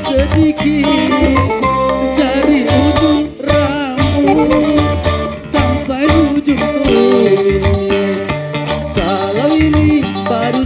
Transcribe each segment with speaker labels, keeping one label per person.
Speaker 1: sedikit dari ujung rambut sampai ujung kulit. Kalau ini baru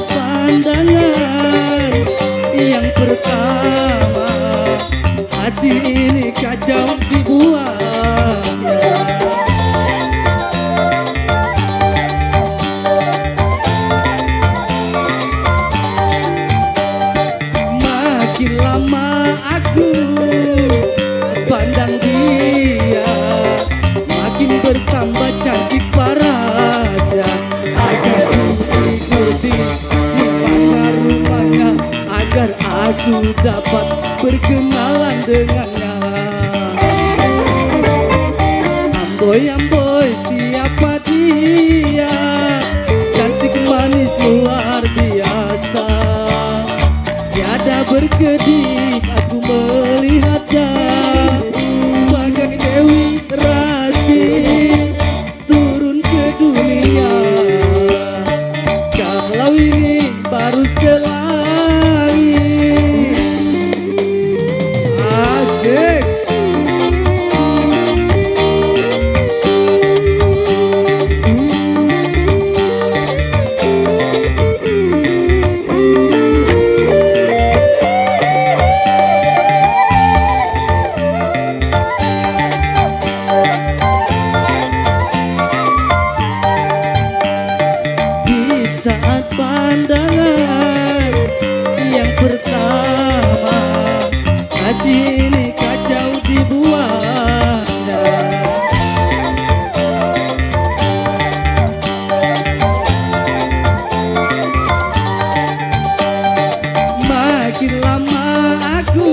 Speaker 1: pandangan yang pertama, hati ini kacau dibuatnya. Makin lama aku pandang dia, makin bertambah cantik parasnya. Agar diikuti di mana rumahnya, agar aku dapat berkenalan dengannya. Amboi amboi siapa dia, cantik manis luar biasa. Tiada berkedip aku melihatnya, bagai Dewi Rati turun ke dunia. Kalau ini baru selangit, asik. Saat pandangan yang pertama, hati ini kacau dibuatnya. Makin lama aku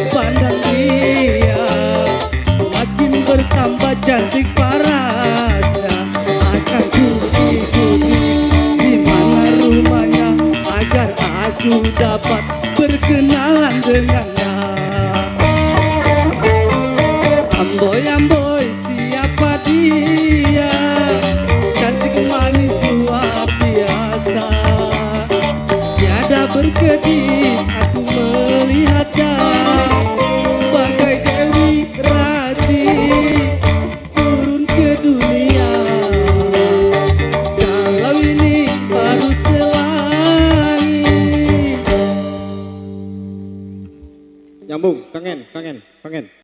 Speaker 1: pandang dia, makin bertambah cantik parasnya. Akan agar aku dapat berkenalan dengannya. Amboi amboi siapa dia, cantik manis luar biasa. Tiada berkedip aku melihatnya, bagai Dewi Rati turun ke dunia. Kalau ini baru
Speaker 2: Nyambung, kangen.